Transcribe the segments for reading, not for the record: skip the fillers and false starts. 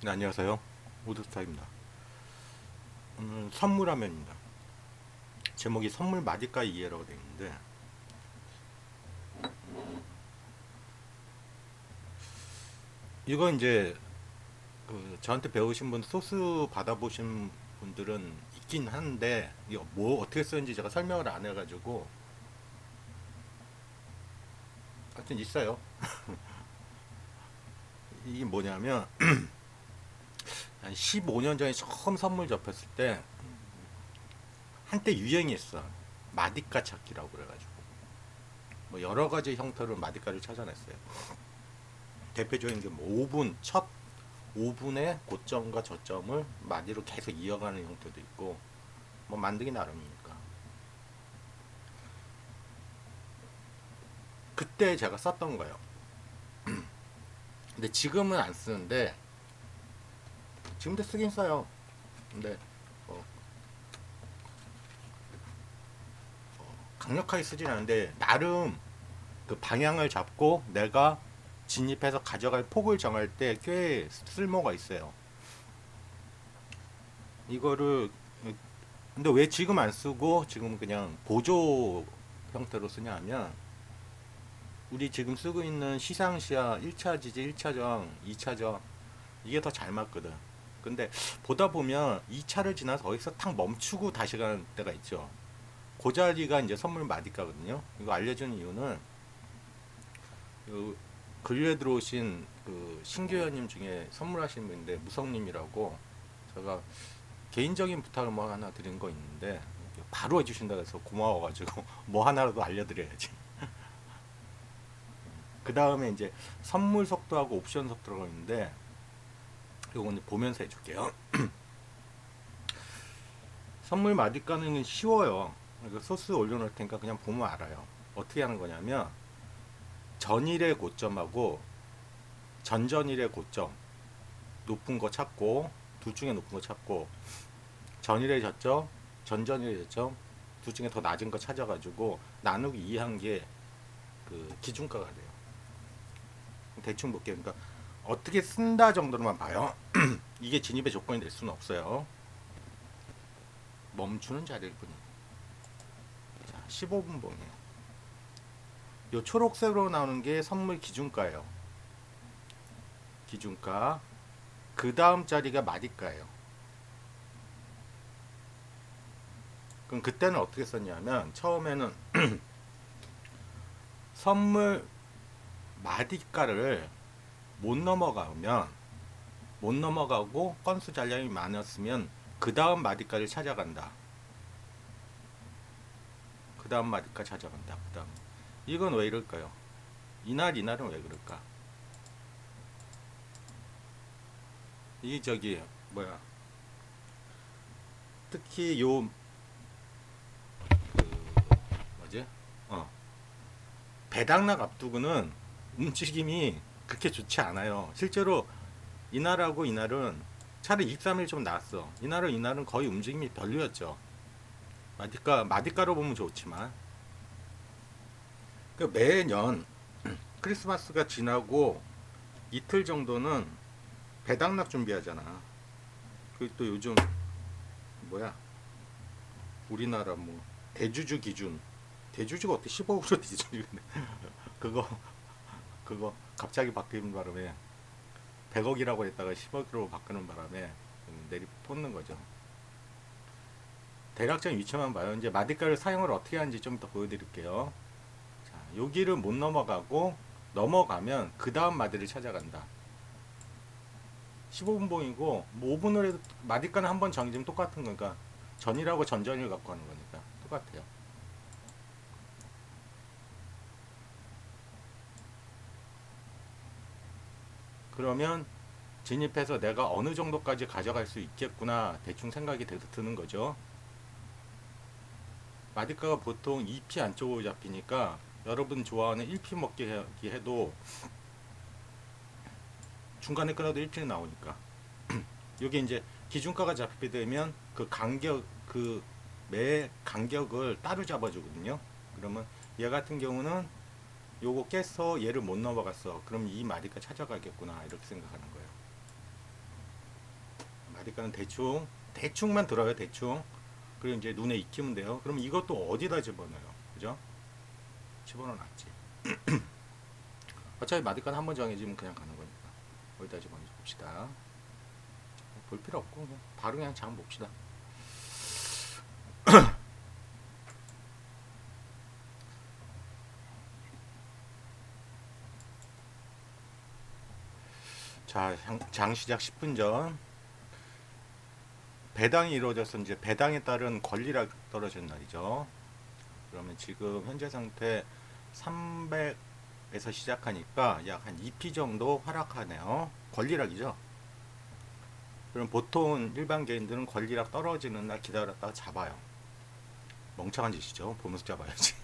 네, 안녕하세요. 우드스타입니다. 오늘 선물화면입니다. 제목이 선물 맞을까 이해라고 되어 있는데, 이거 이제 저한테 배우신 분, 소스 받아보신 분들은 있긴 한데, 이거 뭐 어떻게 쓰는지 제가 설명을 안 해가지고, 하여튼 있어요. 이게 뭐냐면, 한 15년 전에 처음 선물 접했을 때, 한때 유행했어. 마디카 찾기라고 그래가지고. 뭐 여러 가지 형태로 마디카를 찾아냈어요. 대표적인 게 뭐 5분, 첫 5분의 고점과 저점을 마디로 계속 이어가는 형태도 있고, 뭐 만들기 나름이니까. 그때 제가 썼던 거예요. 근데 지금은 안 쓰는데, 지금도 쓰긴 써요. 근데 어, 강력하게 쓰진 않는데, 나름 그 방향을 잡고 내가 진입해서 가져갈 폭을 정할 때 꽤 쓸모가 있어요. 이거를 근데 왜 지금 안 쓰고 지금 그냥 보조 형태로 쓰냐 하면, 우리 지금 쓰고 있는 시상시야 1차 지지, 1차전, 2차전 이게 더 잘 맞거든. 근데 보다 보면 2차를 지나서 거기서 탁 멈추고 다시 가는 때가 있죠. 그 자리가 이제 선물 마디가거든요. 이거 알려준 이유는 그 근래에 들어오신 그 신규현님 중에 선물하신 분인데, 무성님이라고, 제가 개인적인 부탁을 뭐 하나 드린 거 있는데 바로 해주신다 해서 고마워가지고 뭐 하나라도 알려드려야지. 그 다음에 이제 선물 속도하고 옵션 속도가 있는데, 요거는 보면서 해줄게요. 선물 마디가는 쉬워요. 이거 소스 올려놓을 테니까 그냥 보면 알아요. 어떻게 하는 거냐면, 전일의 고점하고 전전일의 고점 높은 거 찾고, 둘 중에 높은 거 찾고, 전일의 저점, 전전일의 저점, 둘 중에 더 낮은 거 찾아가지고 나누기 2한 게 그 기준가가 돼요. 대충 볼게요. 그러니까 어떻게 쓴다 정도로만 봐요. 이게 진입의 조건이 될 수는 없어요. 멈추는 자리일 뿐이에요. 자, 15분 봉이에요. 요 초록색으로 나오는 게 선물 기준가예요. 기준가. 그 다음 자리가 마디가예요. 그럼 그때는 어떻게 썼냐면, 처음에는 선물 마디가를 못 넘어가면, 못 넘어가고 건수 잔량이 많았으면 그 다음 마디가를 찾아간다. 그 다음 마디가 찾아간다. 그 다음. 이건 왜 이럴까요? 이날은 왜 그럴까? 이 저기 뭐야? 특히 요 뭐지? 어 배당락 앞두고는 움직임이 그렇게 좋지 않아요. 실제로 이날하고 이날은 차라리 23일 좀 나았어. 이날은 거의 움직임이 별로였죠. 마디가로 보면 좋지만, 그 매년 크리스마스가 지나고 이틀 정도는 배당락 준비하잖아. 그리고 또 요즘 뭐야, 우리나라 뭐 대주주 기준, 대주주가 어떻게 15% 기준이 그거 그거 갑자기 바뀌는 바람에 100억이라고 했다가 10억으로 바꾸는 바람에 내리 뽑는 거죠. 대략적인 위치만 봐요. 이제 마디가를 사용을 어떻게 하는지 좀 더 보여드릴게요. 자, 여기를 못 넘어가고, 넘어가면 그 다음 마디를 찾아간다. 15분봉이고 뭐 5분을 해도 마디가는 한 번 정해지면 똑같은 거니까, 전이라고 전전을 갖고 하는 거니까 똑같아요. 그러면 진입해서 내가 어느 정도까지 가져갈 수 있겠구나 대충 생각이 드는 거죠. 마디카가 보통 2피 안쪽으로 잡히니까 여러분 좋아하는 1피 먹기 해도 중간에 끊어도 1피는 나오니까, 이게 이제 기준가가 잡히게 되면 그 간격, 그 매 간격을 따로 잡아주거든요. 그러면 얘 같은 경우는 요거 깨서 얘를 못 넘어갔어. 그럼 이 마디가 찾아가겠구나, 이렇게 생각하는 거예요. 마디가는 대충만 들어요. 대충. 그리고 이제 눈에 익히면 돼요. 그럼 이것도 어디다 집어넣어요? 그죠? 집어넣어 놨지. 어차피 마디가는 한번 정해지면 그냥 가는 거니까. 어디다 집어넣어 봅시다. 볼 필요 없고 그냥 바로 그냥 장 봅시다. 자, 장 시작 10분 전 배당이 이루어져서 이제 배당에 따른 권리락 떨어지는 날이죠. 그러면 지금 현재 상태 300에서 시작하니까 약 한 2p 정도 하락하네요. 권리락이죠. 그럼 보통 일반 개인들은 권리락 떨어지는 날 기다렸다가 잡아요. 멍청한 짓이죠. 보면서 잡아야지.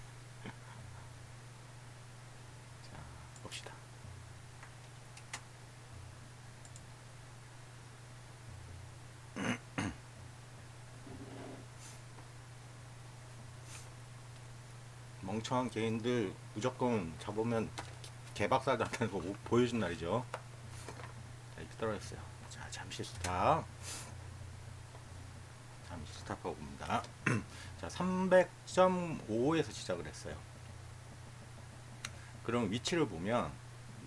자, 봅시다. 멍청한 개인들 무조건 잡으면 개박살 나는 거 보여준 날이죠. 자, 이렇게 떨어졌어요. 자, 잠시 스탑. 잠시 스탑하고 봅니다. 자, 300.5에서 시작을 했어요. 그럼 위치를 보면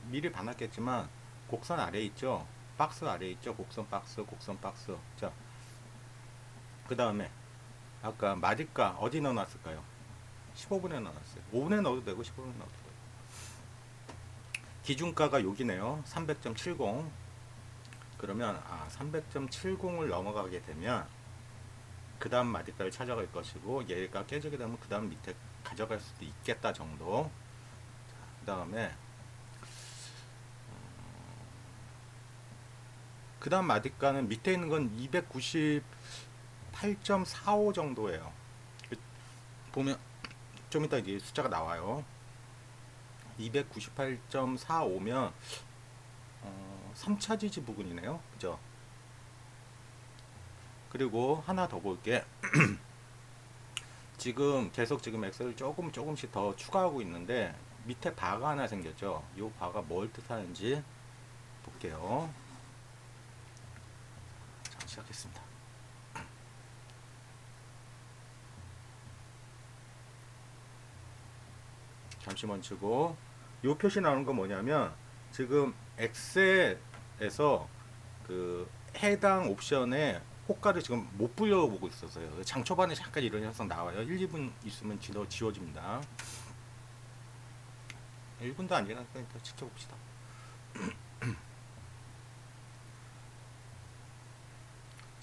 미리 봐놨겠지만 곡선 아래에 있죠. 박스 아래에 있죠. 곡선 박스, 곡선 박스. 자, 그 다음에 아까 마디가 어디 넣어놨을까요? 15분에 넣어놨어요. 5분에 넣어도 되고 15분에 넣어도 되고. 기준가가 여기네요. 300.70. 그러면 300.70을 넘어가게 되면 그 다음 마디가를 찾아갈 것이고 얘가 깨지게 되면 그 다음 밑에 가져갈 수도 있겠다 정도. 그 다음에 그 다음 마디가는 밑에 있는 건 298.45 정도예요. 보면 좀 이따 이제 숫자가 나와요. 298.45면 3차 지지 부근이네요. 그죠? 그리고 하나 더 볼게. 지금 계속 지금 엑셀을 조금씩 더 추가하고 있는데 밑에 바가 하나 생겼죠. 이 바가 뭘 뜻하는지 볼게요. 자, 시작했습니다. 잠시 멈추고 이 표시 나오는 건 뭐냐면 지금 엑셀에서 그 해당 옵션에 호가를 지금 못 불려보고 있었어요. 장 초반에 잠깐 이런 현상 나와요. 1, 2분 있으면 지워집니다. 1분도 아니라 그냥 더 지켜봅시다.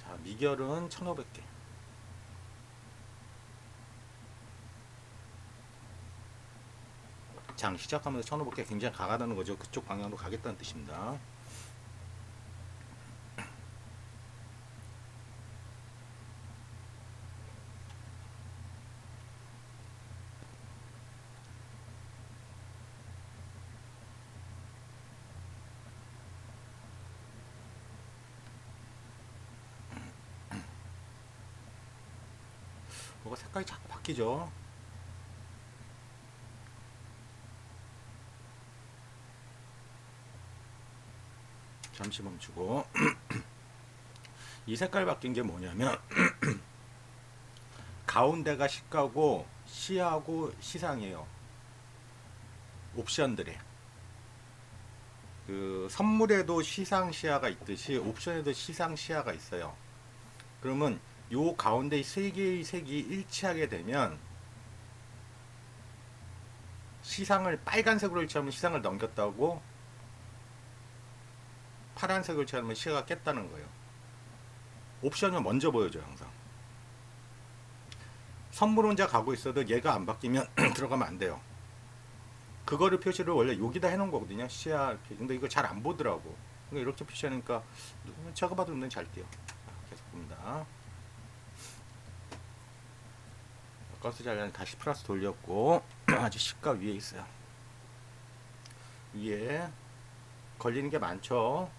자, 미결은 1500개. 장 시작하면서 1500개 굉장히 강하다는 거죠. 그쪽 방향으로 가겠다는 뜻입니다. 뭐가 색깔이 자꾸 바뀌죠. 잠시 멈추고 이 색깔 바뀐 게 뭐냐면 가운데가 시가고 시하고 시상이에요. 옵션들에 그 선물에도 시상 시야가 있듯이 옵션에도 시상 시야가 있어요. 그러면 요 가운데 세 개의 색이 일치하게 되면 시상을 빨간색으로 일치하면 시상을 넘겼다고, 파란색을 일치하면 시야가 깼다는 거예요. 옵션은 먼저 보여줘요. 항상 선물 혼자 가고 있어도 얘가 안 바뀌면 들어가면 안 돼요. 그거를 표시를 원래 여기다 해놓은 거거든요. 시야 표시. 근데 이거 잘 안 보더라고. 그러니까 이렇게 표시하니까 제가 봐도 눈에 잘 띄어. 계속 봅니다. 가스 잔량 다시 플러스 돌렸고 아직 시가 위에 있어요. 위에 걸리는 게 많죠.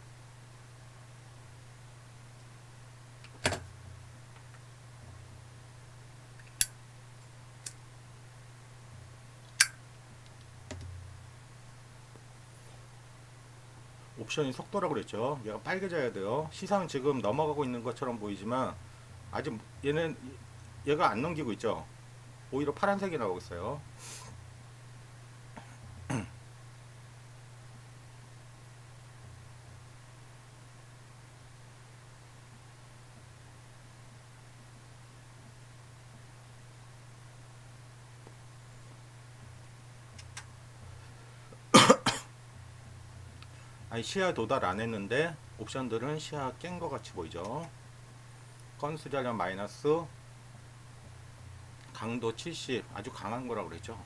옵션이 속도라고 그랬죠. 얘가 빨개져야 돼요. 시상은 지금 넘어가고 있는 것처럼 보이지만 아직 얘가 안 넘기고 있죠. 오히려 파란색이 나오고 있어요. 아니, 시야 도달 안 했는데 옵션들은 시야 깬 것 같이 보이죠. 건수 자량 마이너스, 강도 70, 아주 강한 거라고 그랬죠.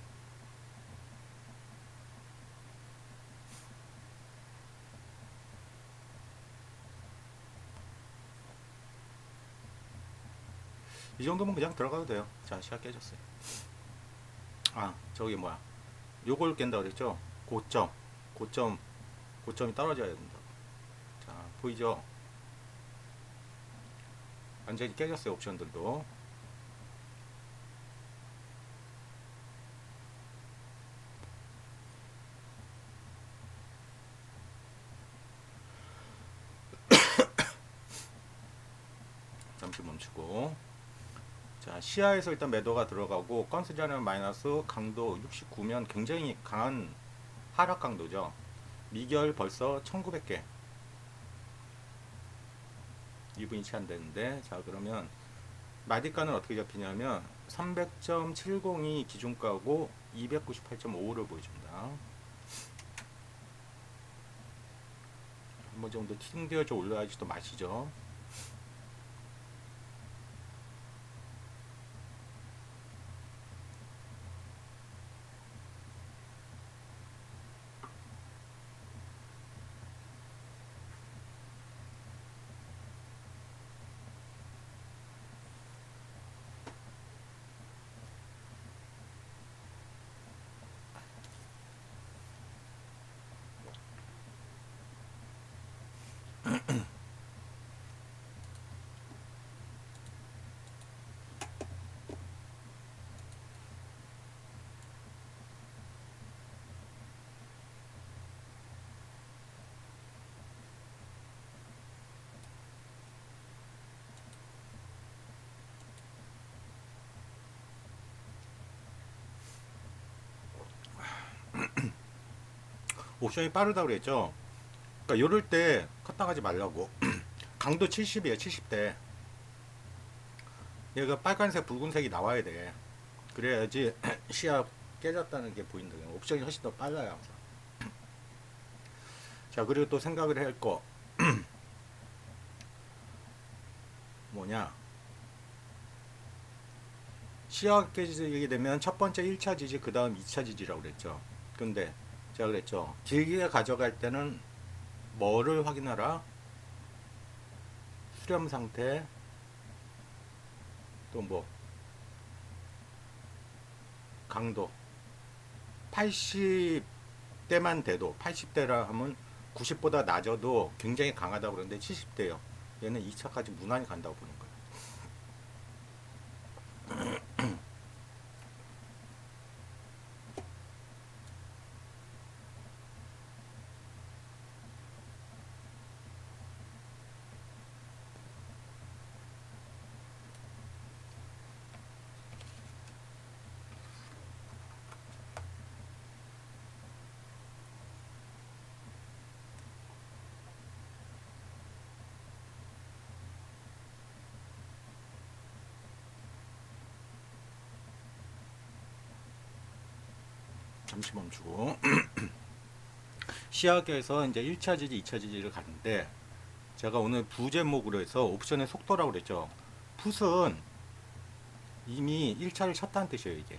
이 정도면 그냥 들어가도 돼요. 자, 시야 깨졌어요. 아, 저기 뭐야, 요걸 깬다 그랬죠. 고점이 떨어져야 된다. 자, 보이죠? 완전히 깨졌어요. 옵션들도. 잠시 멈추고. 자, 시야에서 일단 매도가 들어가고, 건수자는 마이너스, 강도 69면 굉장히 강한 하락 강도죠. 미결 벌써 1900개. 2분이 채 안 되는데, 자, 그러면 마디가는 어떻게 잡히냐면 300.70이 기준가고 298.55를 보여줍니다. 한 번 정도 튕겨져 올라야지 또 맛이죠. 옵션이 빠르다고 그랬죠. 그러니까 이럴 때 컷당 하지 말라고. 강도 70이에요. 70대. 얘가 빨간색 붉은색이 나와야 돼. 그래야지 시야 깨졌다는 게 보인다. 옵션이 훨씬 더 빨라요, 항상. 자, 그리고 또 생각을 해야 할 거 뭐냐, 시야가 깨지게 되면 첫 번째 1차 지지, 그 다음 2차 지지라고 그랬죠. 근데 제가 그랬죠, 길게 가져갈 때는 뭐를 확인하라? 수렴 상태, 또 뭐 강도. 80대만 돼도, 80대라 하면 90보다 낮아도 굉장히 강하다고 그러는데 70대요. 얘는 2차까지 무난히 간다고 보는 거예요. 잠시 멈추고. 시야계에서 이제 1차 지지, 2차 지지를 가는데, 제가 오늘 부제목으로 해서 옵션의 속도라고 그랬죠. 풋은 이미 1차를 쳤다는 뜻이에요, 이게.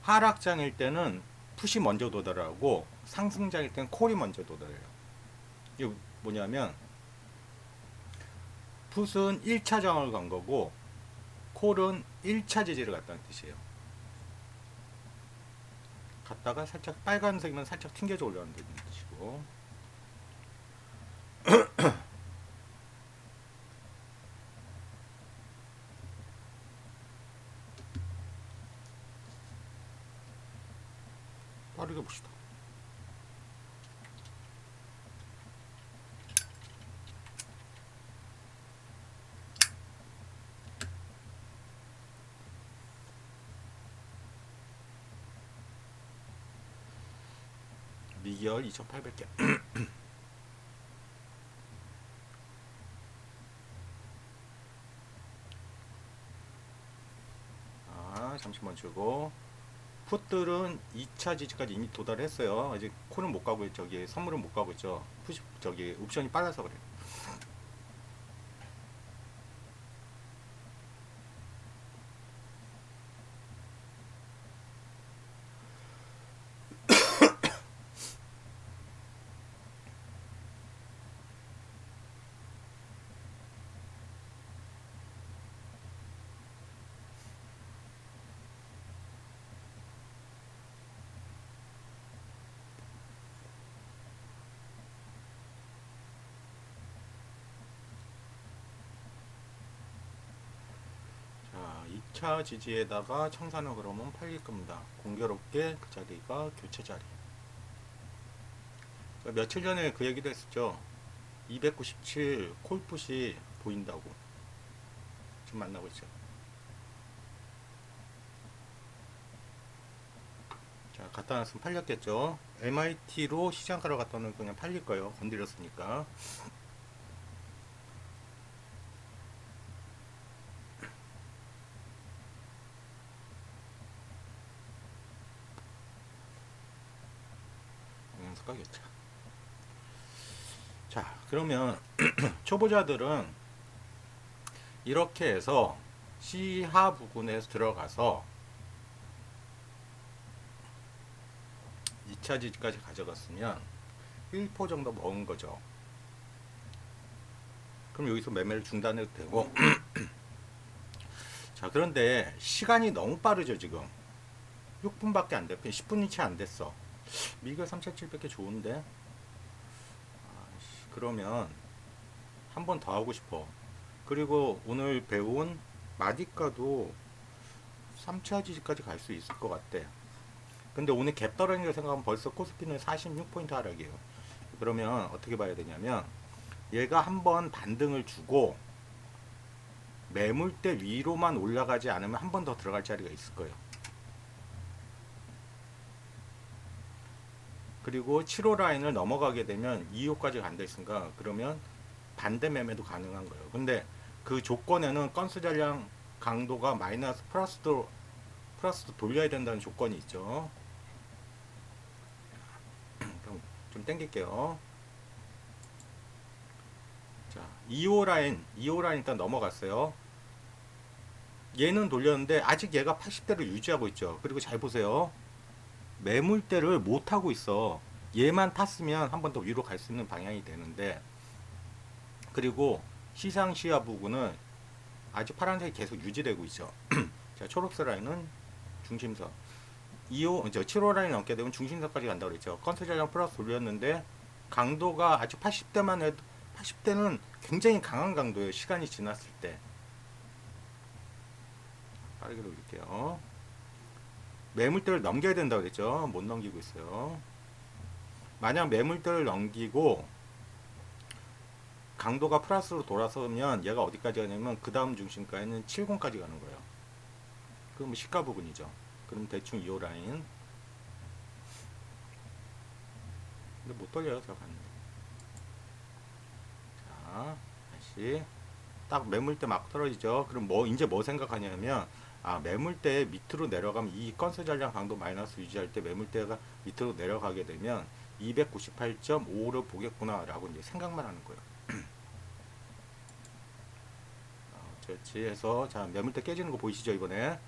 하락장일 때는 풋이 먼저 도달하고, 상승장일 때는 콜이 먼저 도달해요. 이게 뭐냐면, 풋은 1차 장을 간 거고, 콜은 1차 지지를 갔다는 뜻이에요. 갔다가 살짝 빨간색이면 살짝 튕겨져 올라간다는 뜻이고, 빠르게 봅시다. 미기열 2800개. 잠시만 주고 풋들은 2차 지지까지 이미 도달했어요. 아직 콜은 못 가고 저기 선물은 못 가고 있죠. 푸시 저기 옵션이 빨라서 그래요. 자, 2차 지지에다가 청산을 그러면 팔릴 겁니다. 공교롭게 그 자리가 교체 자리. 그러니까 며칠 전에 그 얘기도 했었죠. 297 콜풋이 보인다고. 지금 만나고 있죠. 자, 갖다 놨으면 팔렸겠죠. MIT로 시장가로 갖다 놓으면 그냥 팔릴 거예요. 건드렸으니까. 연습가겠죠. 자, 그러면 초보자들은 이렇게 해서 시하 부근에서 들어가서 2차 지지까지 가져갔으면 1포 정도 먹은 거죠. 그럼 여기서 매매를 중단해도 되고 자, 그런데 시간이 너무 빠르죠. 지금 6분밖에 안 됐고 10분이 채 안 됐어. 미국 377밖에 좋은데 그러면 한 번 더 하고 싶어. 그리고 오늘 배운 마디가도 3차 지지까지 갈 수 있을 것 같대. 근데 오늘 갭 떨어진 걸 생각하면 벌써 코스피는 46포인트 하락이에요. 그러면 어떻게 봐야 되냐면 얘가 한번 반등을 주고 매물대 위로만 올라가지 않으면 한 번 더 들어갈 자리가 있을 거예요. 그리고 7호 라인을 넘어가게 되면 2호까지 간다 했으니까 그러면 반대 매매도 가능한 거예요. 근데 그 조건에는 건수 잔량 강도가 마이너스 플러스도 돌려야 된다는 조건이 있죠. 그럼 좀 땡길게요. 자, 2호 라인 일단 넘어갔어요. 얘는 돌렸는데 아직 얘가 80대를 유지하고 있죠. 그리고 잘 보세요. 매물대를 못 하고 있어. 얘만 탔으면 한 번 더 위로 갈 수 있는 방향이 되는데, 그리고 시상 시야 부근은 아직 파란색이 계속 유지되고 있죠. 자, 초록색 라인은 중심선. 2호, 7호 라인 넘게 되면 중심선까지 간다고 그랬죠. 컨셉 전량 플러스 돌렸는데 강도가 아직 80대만 해도 80대는 굉장히 강한 강도예요. 시간이 지났을 때. 빠르게 돌릴게요. 매물대를 넘겨야 된다고 그랬죠. 못 넘기고 있어요. 만약 매물대를 넘기고 강도가 플러스로 돌아서면 얘가 어디까지 가냐면 그 다음 중심가에는 70까지 가는 거예요. 그럼 시가 부분이죠. 그럼 대충 2호 라인. 근데 못 돌려요. 제가 봤는데. 자, 다시 딱 매물대 막 떨어지죠. 그럼 이제 뭐 생각하냐면 매물대 밑으로 내려가면 이 건수 잔량 강도 마이너스 유지할 때 매물대가 밑으로 내려가게 되면 298.5를 보겠구나 라고 이제 생각만 하는 거예요. 그렇지 해서 자, 매물대 깨지는 거 보이시죠 이번에.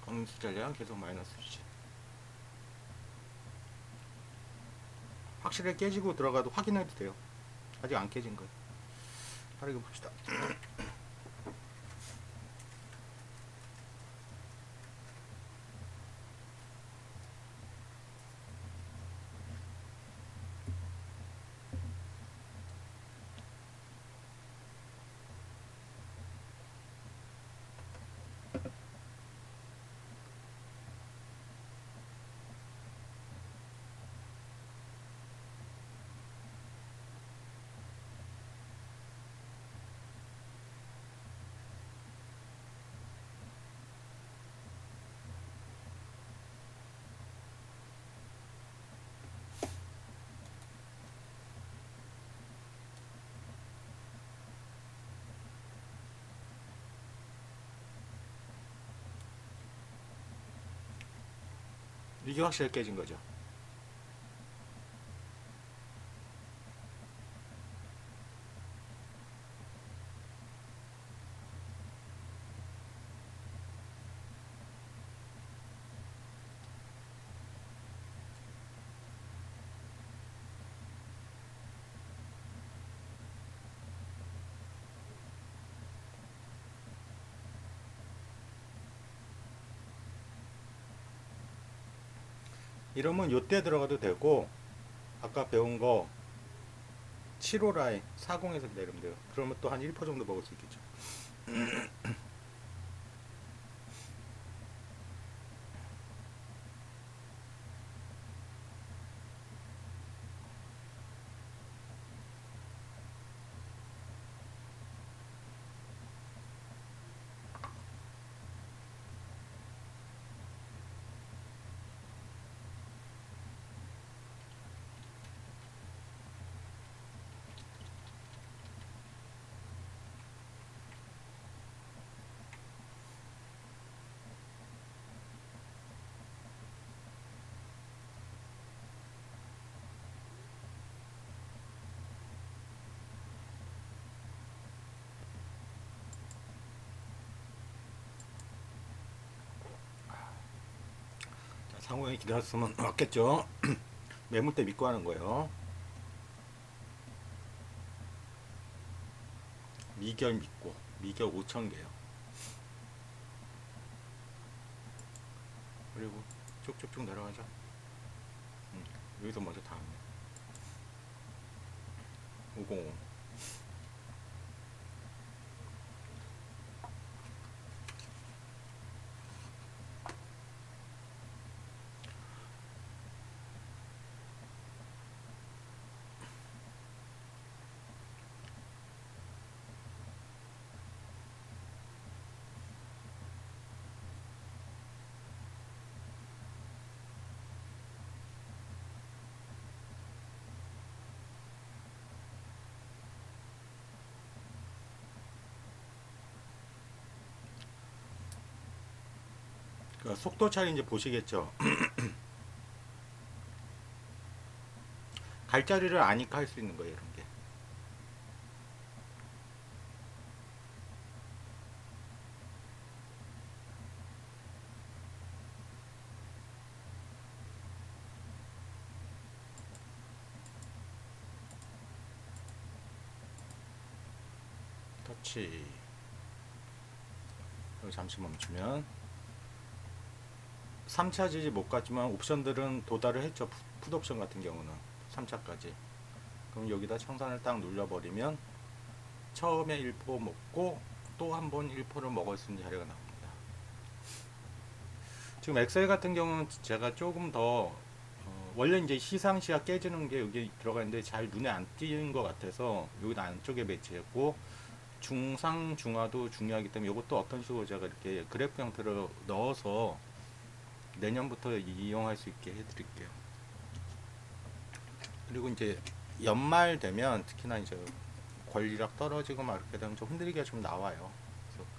건수 잔량 계속 마이너스 유지. 확실히 깨지고 들어가도 확인해도 돼요. 아직 안 깨진 거예요. 빠르게 봅시다. 이게 확실히 깨진 거죠. 이러면 요때 들어가도 되고, 아까 배운 거 7호 라인 40에서 내리면 돼요. 그러면 또 한 1% 정도 먹을 수 있겠죠. 자, 상호형이 기다렸으면 왔겠죠. 매물대 믿고 하는 거예요. 미결 믿고, 미결 5,000개요. 그리고 쭉쭉쭉 내려가죠. 여기서 먼저 다음에 505. 그러니까 속도 차이 이제 보시겠죠. 갈자리를 아니까 할 수 있는 거예요, 이런 게. 터치. 여기 잠시 멈추면 3차 지지 못 갔지만 옵션들은 도달을 했죠. 풋옵션 같은 경우는 3차까지. 그럼 여기다 청산을 딱 눌러버리면 처음에 1포 먹고 또 한 번 1포를 먹을 수 있는 자리가 나옵니다. 지금 엑셀 같은 경우는 제가 조금 더 원래 이제 시상시야 깨지는 게 여기 들어가 있는데 잘 눈에 안 띄는 것 같아서 여기다 안쪽에 배치했고, 중상 중하도 중요하기 때문에 이것도 어떤 식으로 제가 이렇게 그래프 형태로 넣어서 내년부터 이용할 수 있게 해드릴게요. 그리고 이제 연말 되면 특히나 이제 권리락 떨어지고 막 이렇게 되면 좀 흔들리기가 좀 나와요. 그래서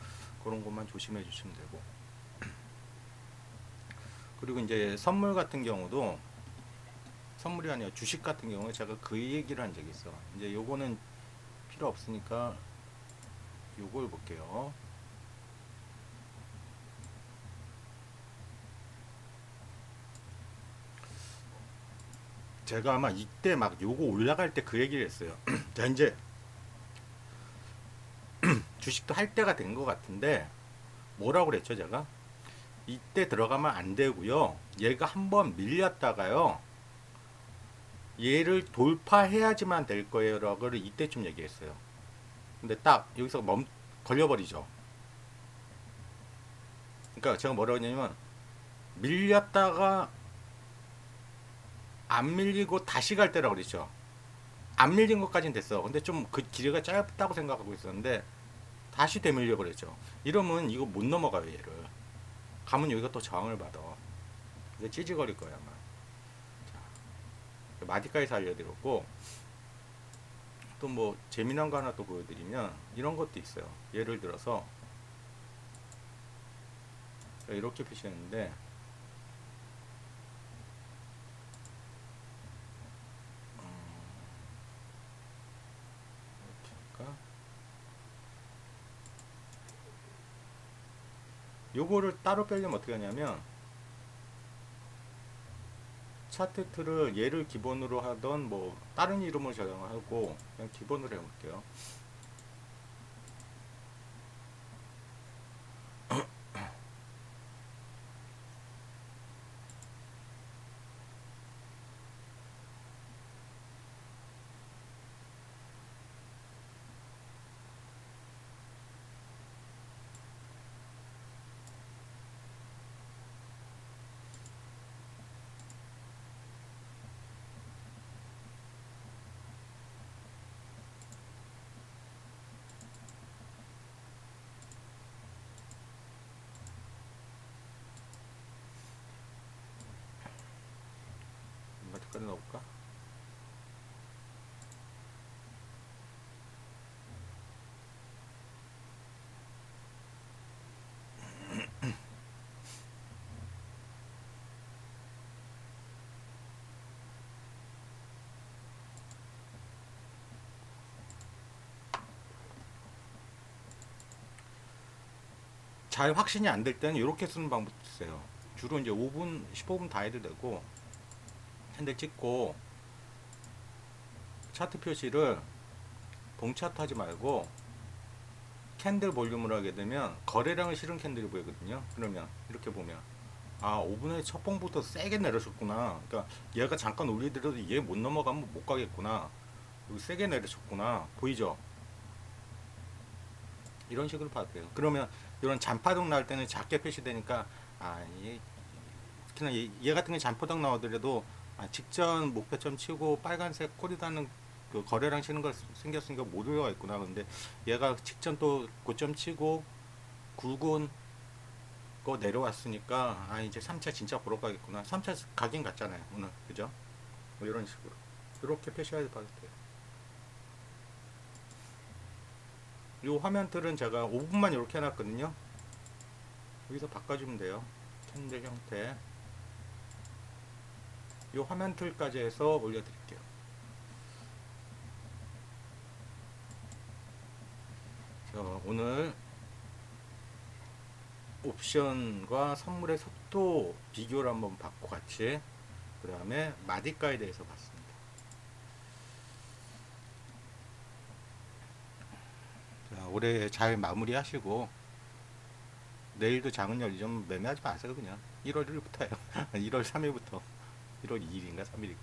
그런 것만 조심해 주시면 되고. 그리고 이제 선물 같은 경우도, 선물이 아니라 주식 같은 경우에 제가 그 얘기를 한 적이 있어. 이제 요거는 필요 없으니까 요걸 볼게요. 제가 아마 이때 막 요거 올라갈 때 그 얘기를 했어요. 자, 이제 주식도 할 때가 된 것 같은데, 뭐라고 그랬죠, 제가? 이때 들어가면 안 되고요. 얘가 한번 밀렸다가요, 얘를 돌파해야지만 될 거예요 라고 이때쯤 얘기했어요. 근데 딱 여기서 걸려버리죠. 그러니까 제가 뭐라고 했냐면, 밀렸다가 안 밀리고 다시 갈 때라고 그랬죠. 안 밀린 것까지는 됐어. 근데 좀 그 길이가 짧다고 생각하고 있었는데 다시 되밀려 버렸죠. 이러면 이거 못 넘어가요, 얘를. 가면 여기가 또 저항을 받아. 이제 찌질거릴 거야 아마. 자, 마디까지 알려드렸고, 또 뭐 재미난 거 하나 또 보여드리면 이런 것도 있어요. 예를 들어서 이렇게 표시했는데, 요거를 따로 빼려면 어떻게 하냐면 차트 틀을 얘를 기본으로 하던 뭐 다른 이름으로 저장하고 그냥 기본으로 해볼게요. 마트까지 넣어볼까? 잘 확신이 안 될 때는 이렇게 쓰는 방법도 있어요. 주로 이제 5분, 15분 다 해도 되고 핸들 찍고 차트 표시를 봉차트 하지 말고 캔들 볼륨을 하게 되면 거래량을 실은 캔들이 보이거든요. 그러면 이렇게 보면 아 5분의 첫 봉부터 세게 내려줬구나. 그러니까 얘가 잠깐 올리더라도 얘 못 넘어가면 못 가겠구나. 여기 세게 내려줬구나. 보이죠? 이런 식으로 봐도 돼요. 그러면 이런 잔파동 나올 때는 작게 표시되니까 아 특히나 얘 같은 게 잔파동 나오더라도 직전 목표점 치고 빨간색 꼬리 다는 그 거래량 치는 걸 생겼으니까 못 올라가겠구나. 근데 얘가 직전 또 고점 치고 굵은 거 내려왔으니까 아 이제 3차 진짜 보러 가겠구나. 3차 가긴 갔잖아요 오늘. 그죠? 뭐 이런 식으로 이렇게 표시해서 봐도 돼요. 이 화면들은 제가 5분만 이렇게 해놨거든요. 여기서 바꿔주면 돼요. 캔들 형태. 이 화면 틀까지 해서 올려드릴게요. 자, 오늘 옵션과 선물의 속도 비교를 한번 받고 같이 그 다음에 마디가에 대해서 봤습니다. 자, 올해 잘 마무리하시고 내일도 장은 열리 좀 매매하지 마세요. 그냥 1월 1일부터요. 1월 3일부터 1월 2일인가 3일인가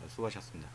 수고하셨습니다.